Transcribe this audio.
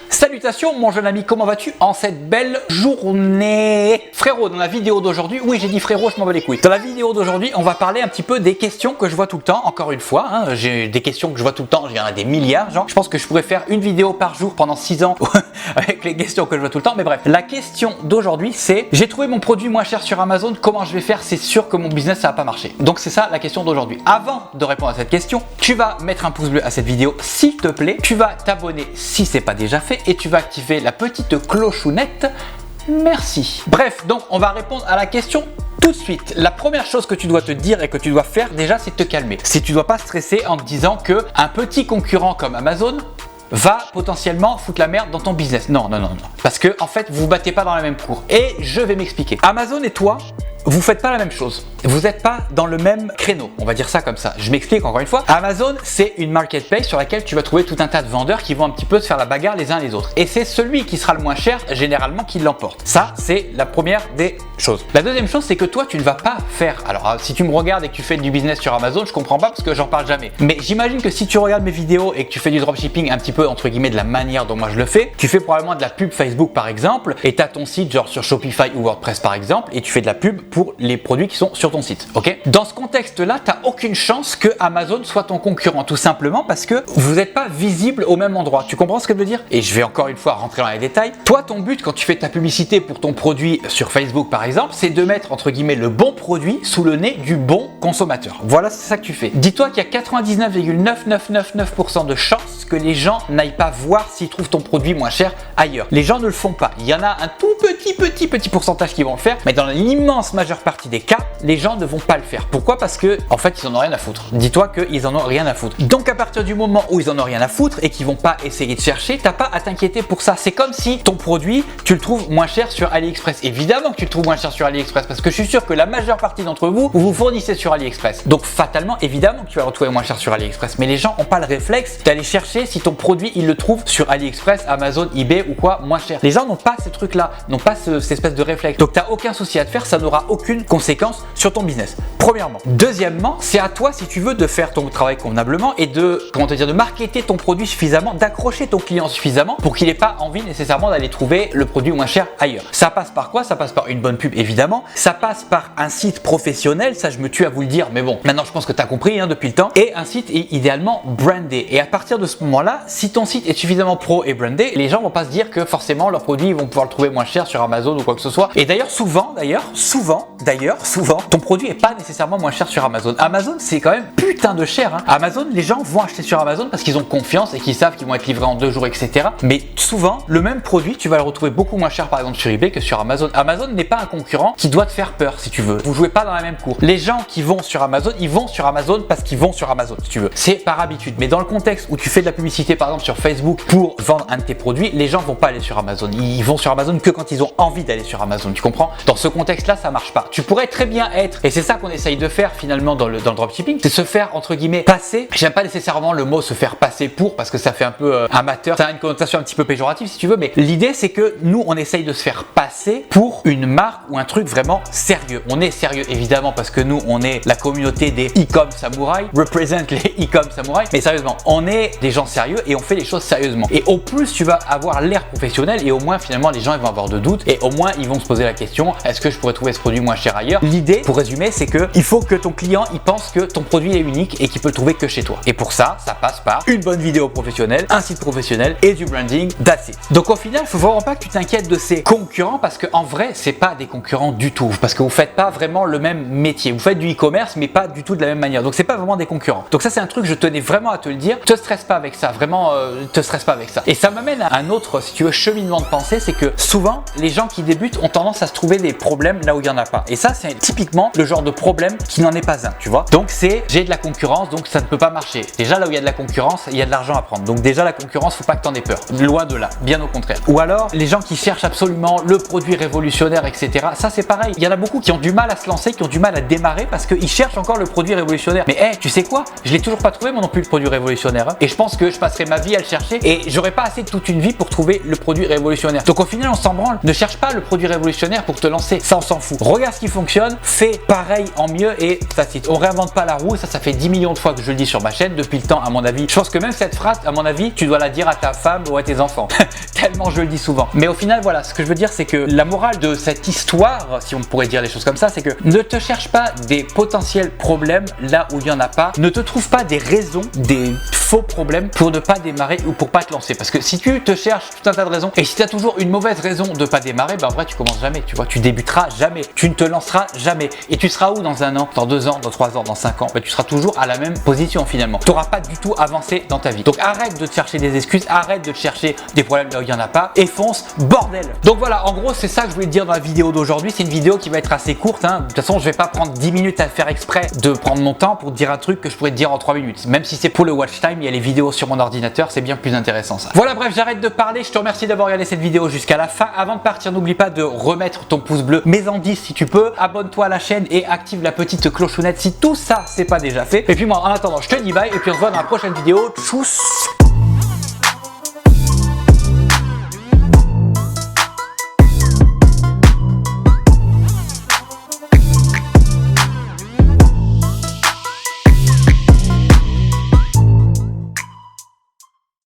Salutations mon jeune ami, comment vas-tu en cette belle journée? Frérot, dans la vidéo d'aujourd'hui, oui j'ai dit frérot, je m'en bats les couilles. Dans la vidéo d'aujourd'hui, on va parler un petit peu des questions que je vois tout le temps, encore une fois, hein, j'ai des questions que je vois tout le temps, il y en a des milliards, genre. Je pense que je pourrais faire une vidéo par jour pendant 6 ans avec les questions que je vois tout le temps, mais bref. La question d'aujourd'hui c'est, j'ai trouvé mon produit moins cher sur Amazon, comment je vais faire? C'est sûr que mon business ça va pas marcher. Donc c'est ça la question d'aujourd'hui. Avant de répondre à cette question, tu vas mettre un pouce bleu à cette vidéo s'il te plaît, tu vas t'abonner si c'est pas déjà fait et tu vas activer la petite clochounette. Merci. Bref, donc on va répondre à la question tout de suite. La première chose que tu dois te dire et que tu dois faire déjà, c'est de te calmer. Si tu dois pas stresser en te disant que un petit concurrent comme Amazon va potentiellement foutre la merde dans ton business. Non. Parce que en fait, vous vous battez pas dans la même cour. Et je vais m'expliquer. Amazon et toi, vous faites pas la même chose. Vous n'êtes pas dans le même créneau. On va dire ça comme ça. Je m'explique encore une fois. Amazon, c'est une marketplace sur laquelle tu vas trouver tout un tas de vendeurs qui vont un petit peu se faire la bagarre les uns les autres. Et c'est celui qui sera le moins cher, généralement, qui l'emporte. Ça, c'est la première des choses. La deuxième chose, c'est que toi, tu ne vas pas faire. Alors, si tu me regardes et que tu fais du business sur Amazon, je comprends pas parce que j'en parle jamais. Mais j'imagine que si tu regardes mes vidéos et que tu fais du dropshipping un petit peu, entre guillemets, de la manière dont moi je le fais, tu fais probablement de la pub Facebook par exemple, et tu as ton site genre sur Shopify ou WordPress par exemple, et tu fais de la pub pour les produits qui sont sur ton site, ok? Dans ce contexte-là, tu n'as aucune chance que Amazon soit ton concurrent, tout simplement parce que vous n'êtes pas visible au même endroit. Tu comprends ce que je veux dire? Et je vais encore une fois rentrer dans les détails. Toi, ton but quand tu fais ta publicité pour ton produit sur Facebook par exemple, c'est de mettre entre guillemets le bon produit sous le nez du bon consommateur. Voilà, c'est ça que tu fais. Dis-toi qu'il y a 99,9999% de chances que les gens n'aillent pas voir s'ils trouvent ton produit moins cher ailleurs. Les gens ne le font pas. Il y en a un tout petit pourcentage qui vont le faire, mais dans l'immense majeure partie des cas, les gens ne vont pas le faire. Pourquoi? Parce que en fait, ils en ont rien à foutre. Dis-toi qu'ils en ont rien à foutre. Donc à partir du moment où ils en ont rien à foutre et qu'ils vont pas essayer de chercher, t'as pas à t'inquiéter pour ça. C'est comme si ton produit, tu le trouves moins cher sur AliExpress. Évidemment que tu le trouves moins cher sur AliExpress parce que je suis sûr que la majeure partie d'entre vous, vous fournissez sur AliExpress. Donc fatalement, évidemment que tu vas le retrouver moins cher sur AliExpress. Mais les gens n'ont pas le réflexe d'aller chercher si ton produit, ils le trouvent sur AliExpress, Amazon, eBay ou quoi moins cher. Les gens n'ont pas ces trucs-là, n'ont pas cette espèce de réflexe. Donc tu n'as aucun souci à te faire, ça n'aura aucune conséquence sur ton business. Premièrement. Deuxièmement, c'est à toi si tu veux de faire ton travail convenablement et de, de marketer ton produit suffisamment, d'accrocher ton client suffisamment pour qu'il n'ait pas envie nécessairement d'aller trouver le produit moins cher ailleurs. Ça passe par quoi? Ça passe par une bonne pub évidemment, ça passe par un site professionnel, ça je me tue à vous le dire, mais bon, maintenant je pense que tu as compris depuis le temps, et un site est idéalement brandé. Et à partir de ce moment-là, si ton site est suffisamment pro et brandé, les gens vont pas se dire que forcément leurs produits ils vont pouvoir le trouver moins cher sur Amazon ou quoi que ce soit. Et d'ailleurs souvent, ton produit est pas nécessairement moins cher sur Amazon. Amazon c'est quand même putain de cher. Amazon, les gens vont acheter sur Amazon parce qu'ils ont confiance et qu'ils savent qu'ils vont être livrés en 2 jours, etc. Mais souvent, le même produit, tu vas le retrouver beaucoup moins cher par exemple sur eBay que sur Amazon. Amazon n'est pas un concurrent qui doit te faire peur si tu veux. Vous jouez pas dans la même cour. Les gens qui vont sur Amazon, ils vont sur Amazon parce qu'ils vont sur Amazon si tu veux. C'est par habitude. Mais dans le contexte où tu fais de la publicité par exemple sur Facebook pour vendre un de tes produits, les gens vont pas aller sur Amazon. Ils vont sur Amazon que quand ils ont envie d'aller sur Amazon. Tu comprends? Dans ce contexte-là, ça marche pas. Tu pourrais très bien être, et c'est ça qu'on essaye de faire finalement dans le dropshipping, c'est se faire entre guillemets passer. J'aime pas nécessairement le mot se faire passer pour parce que ça fait un peu amateur. Ça a une connotation un petit peu péjorative si tu veux, mais l'idée c'est que nous on essaye de se faire passer pour une marque ou un truc vraiment sérieux. On est sérieux évidemment parce que nous on est la communauté des e-com samouraïs, represent les e-com samouraïs, mais sérieusement, on est des gens sérieux et on fait les choses sérieusement. Et au plus tu vas avoir l'air professionnel et au moins finalement les gens ils vont avoir de doutes et au moins ils vont se poser la question, est-ce que je pourrais trouver ce produit moins cher ailleurs? L'idée, pour résumer, c'est que il faut que ton client il pense que ton produit est unique et qu'il peut le trouver que chez toi. Et pour ça, ça passe par une bonne vidéo professionnelle, un site professionnel et du branding, that's it. Donc au final, il faut vraiment pas que tu t'inquiètes de ces concurrents parce qu'en vrai, c'est pas des concurrents du tout parce que vous faites pas vraiment le même métier. Vous faites du e-commerce mais pas du tout de la même manière. Donc c'est pas vraiment des concurrents. Donc ça c'est un truc, je tenais vraiment à te le dire. Te stresse pas avec ça, vraiment te stresse pas avec ça. Et ça m'amène à un autre, si tu veux, cheminement de pensée, c'est que souvent les gens qui débutent ont tendance à se trouver des problèmes là où il y en a pas. Et ça c'est typiquement le genre de problème qui n'en est pas un, tu vois. Donc c'est j'ai de la concurrence donc ça ne peut pas marcher. Déjà là où il y a de la concurrence, il y a de l'argent à prendre. Donc déjà la concurrence, faut pas que t'en aies peur. Loin de là, bien au contraire. Ou alors les gens qui cherchent absolument le produit révolutionnaire, etc. Ça c'est pareil. Il y en a beaucoup qui ont du mal à se lancer, qui ont du mal à démarrer parce qu'ils cherchent encore le produit révolutionnaire. Mais tu sais quoi? Je l'ai toujours pas trouvé moi non plus le produit révolutionnaire. Et je pense que je passerai ma vie à le chercher et j'aurai pas assez de toute une vie pour trouver le produit révolutionnaire. Donc au final on s'en branle. Ne cherche pas le produit révolutionnaire pour te lancer. Ça on s'en fout. Regarde ce qui fonctionne, fais pareil en mieux et that's it. On réinvente pas la roue. Ça fait 10 millions de fois que je le dis sur ma chaîne depuis le temps à mon avis. Je pense que même cette phrase, à mon avis, tu dois la dire à ta femme ou à tes enfants. tellement je le dis souvent. Mais au final, voilà, ce que je veux dire, c'est que la morale de cette histoire, si on pourrait dire les choses comme ça, c'est que ne te cherche pas des potentiels problèmes là où il n'y en a pas. Ne te trouve pas des raisons, des faux problèmes pour ne pas démarrer ou pour pas te lancer. Parce que si tu te cherches tout un tas de raisons et si tu as toujours une mauvaise raison de pas démarrer, en vrai, tu commences jamais. Tu vois, tu débuteras jamais. Tu ne te lanceras jamais. Et tu seras où dans un an, dans 2 ans, dans 3 ans, dans 5 ans? Tu seras toujours à la même position finalement. Tu n'auras pas du tout avancé dans ta vie. Donc arrête de te chercher des excuses, arrête de te chercher des problèmes là où il n'y en a pas et fonce, bordel! Donc voilà, en gros, c'est ça que je voulais te dire dans la vidéo d'aujourd'hui. C'est une vidéo qui va être assez courte. De toute façon, je vais pas prendre 10 minutes à faire exprès de prendre mon temps pour te dire un truc que je pourrais te dire en 3 minutes. Même si c'est pour le watch time, il y a les vidéos sur mon ordinateur, c'est bien plus intéressant ça. Voilà, bref, j'arrête de parler. Je te remercie d'avoir regardé cette vidéo jusqu'à la fin. Avant de partir, n'oublie pas de remettre ton pouce bleu, mets-en 10 si tu peux. Abonne-toi à la chaîne et active la petite clochonnette si tout ça c'est pas déjà fait. Et puis moi, en attendant, je te dis bye et puis on se voit dans la prochaine vidéo. Tchuss!